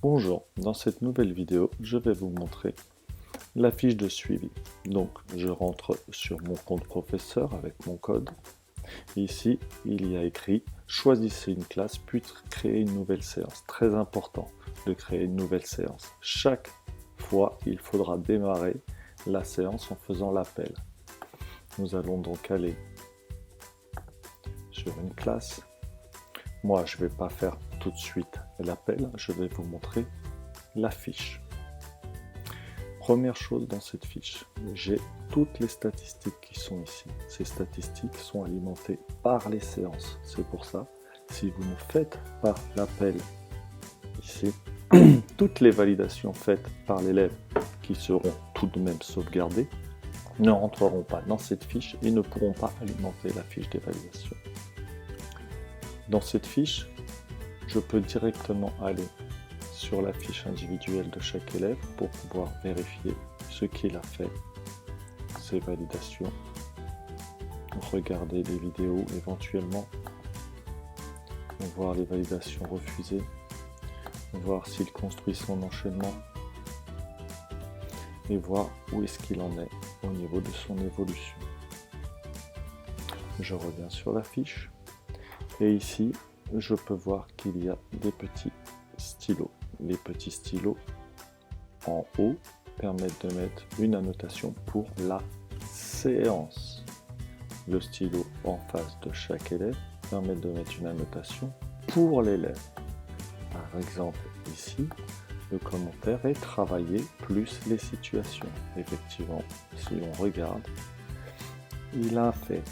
Bonjour, dans cette nouvelle vidéo, je vais vous montrer la fiche de suivi. Donc, je rentre sur mon compte professeur avec mon code. Ici, il y a écrit « Choisissez une classe, puis créer une nouvelle séance ». Très important de créer une nouvelle séance. Chaque fois, il faudra démarrer la séance en faisant l'appel. Nous allons donc aller sur une classe. Moi, je ne vais pas faire tout de suite l'appel, je vais vous montrer la fiche. Première chose dans cette fiche, j'ai toutes les statistiques qui sont ici. Ces statistiques sont alimentées par les séances. C'est pour ça, si vous ne faites pas l'appel ici, toutes les validations faites par l'élève qui seront tout de même sauvegardées ne rentreront pas dans cette fiche et ne pourront pas alimenter la fiche des validations. Dans cette fiche, je peux directement aller sur la fiche individuelle de chaque élève pour pouvoir vérifier ce qu'il a fait, ses validations, regarder les vidéos éventuellement, voir les validations refusées, voir s'il construit son enchaînement et voir où est-ce qu'il en est au niveau de son évolution. Je reviens sur la fiche et ici je peux voir qu'il y a des petits stylos. Les petits stylos en haut permettent de mettre une annotation pour la séance. Le stylo en face de chaque élève permet de mettre une annotation pour l'élève. Par exemple, ici, le commentaire est travailler plus les situations. Effectivement, si on regarde, il a fait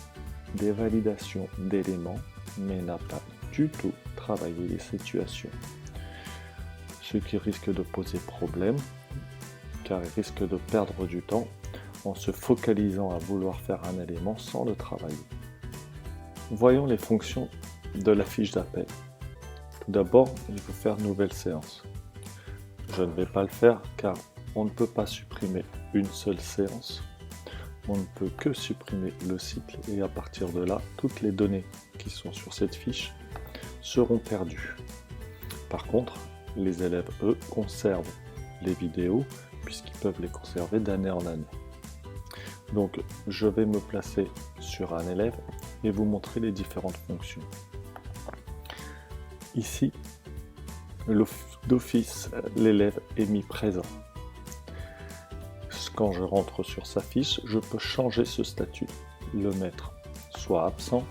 des validations d'éléments, mais n'a pas du tout travaillé les situations. Ce qui risque de poser problème, car il risque de perdre du temps en se focalisant à vouloir faire un élément sans le travailler. Voyons les fonctions de la fiche d'appel. Tout d'abord, il faut faire nouvelle séance. Je ne vais pas le faire car on ne peut pas supprimer une seule séance. On ne peut que supprimer le cycle et à partir de là, toutes les données qui sont sur cette fiche seront perdues. Par contre, les élèves, eux, conservent les vidéos puisqu'ils peuvent les conserver d'année en année. Donc, je vais me placer sur un élève et vous montrer les différentes fonctions. Ici, d'office, l'élève est mis présent. Quand je rentre sur sa fiche, je peux changer ce statut, le mettre soit absent,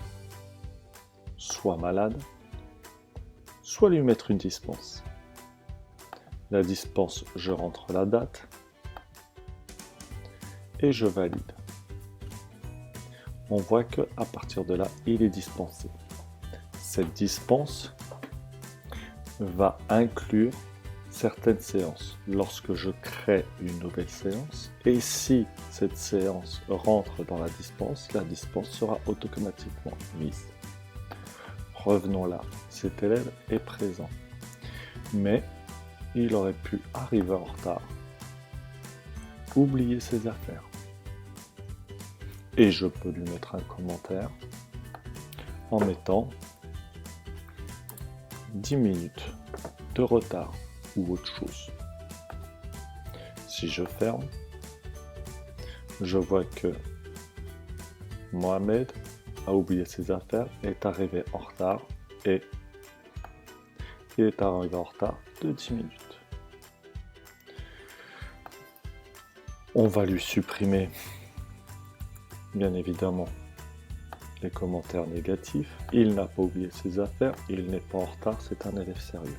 soit malade, soit lui mettre une dispense. La dispense, je rentre la date et je valide. On voit que à partir de là, il est dispensé. Cette dispense va inclure certaines séances. Lorsque je crée une nouvelle séance, et si cette séance rentre dans la dispense sera automatiquement mise. Revenons là, cet élève est présent, mais il aurait pu arriver en retard, oublier ses affaires. Et je peux lui mettre un commentaire en mettant 10 minutes de retard ou autre chose. Si je ferme, je vois que Mohamed a oublié ses affaires, est arrivé en retard et il est arrivé en retard de 10 minutes. On va lui supprimer, bien évidemment, les commentaires négatifs. Il n'a pas oublié ses affaires, il n'est pas en retard, c'est un élève sérieux.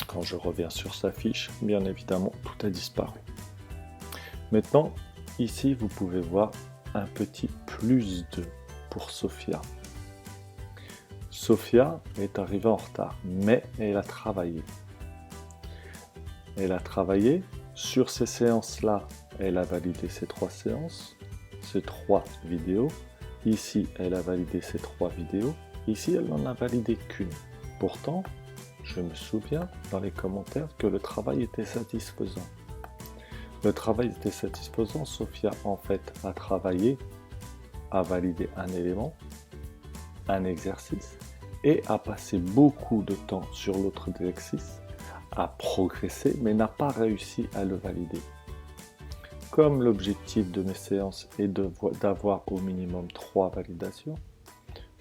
Quand je reviens sur sa fiche, bien évidemment, tout a disparu. Maintenant, ici, vous pouvez voir un petit plus 2 pour Sophia. Sophia est arrivée en retard, mais elle a travaillé. Elle a travaillé sur ces séances-là. Elle a validé ces 3 séances, ces 3 vidéos. Ici, elle a validé ces 3 vidéos. Ici, elle n'en a validé qu'une. Pourtant, je me souviens dans les commentaires que le travail était satisfaisant. Le travail était satisfaisant, Sophia en fait a travaillé, a validé un élément, un exercice et a passé beaucoup de temps sur l'autre exercice, a progressé mais n'a pas réussi à le valider. Comme l'objectif de mes séances est d'avoir au minimum 3 validations,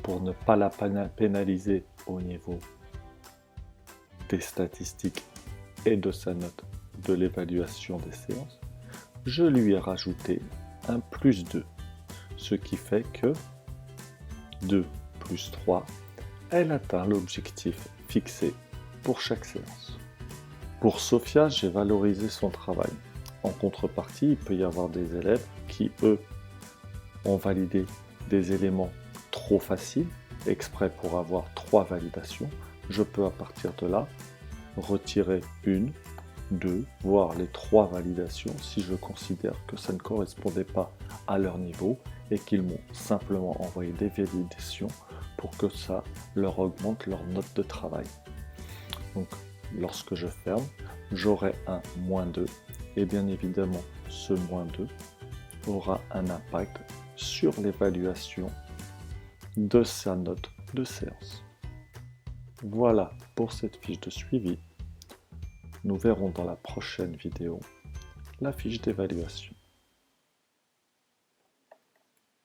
pour ne pas la pénaliser au niveau des statistiques et de sa note de l'évaluation des séances, je lui ai rajouté un plus 2, ce qui fait que 2 plus 3, elle atteint l'objectif fixé pour chaque séance. Pour Sophia, j'ai valorisé son travail. En contrepartie, il peut y avoir des élèves qui, eux, ont validé des éléments trop faciles, exprès pour avoir 3 validations. Je peux à partir de là retirer 1, 2, voire les 3 validations si je considère que ça ne correspondait pas à leur niveau et qu'ils m'ont simplement envoyé des validations pour que ça leur augmente leur note de travail. Donc lorsque je ferme, j'aurai un -2 et bien évidemment ce -2 aura un impact sur l'évaluation de sa note de séance. Voilà pour cette fiche de suivi. Nous verrons dans la prochaine vidéo la fiche d'évaluation.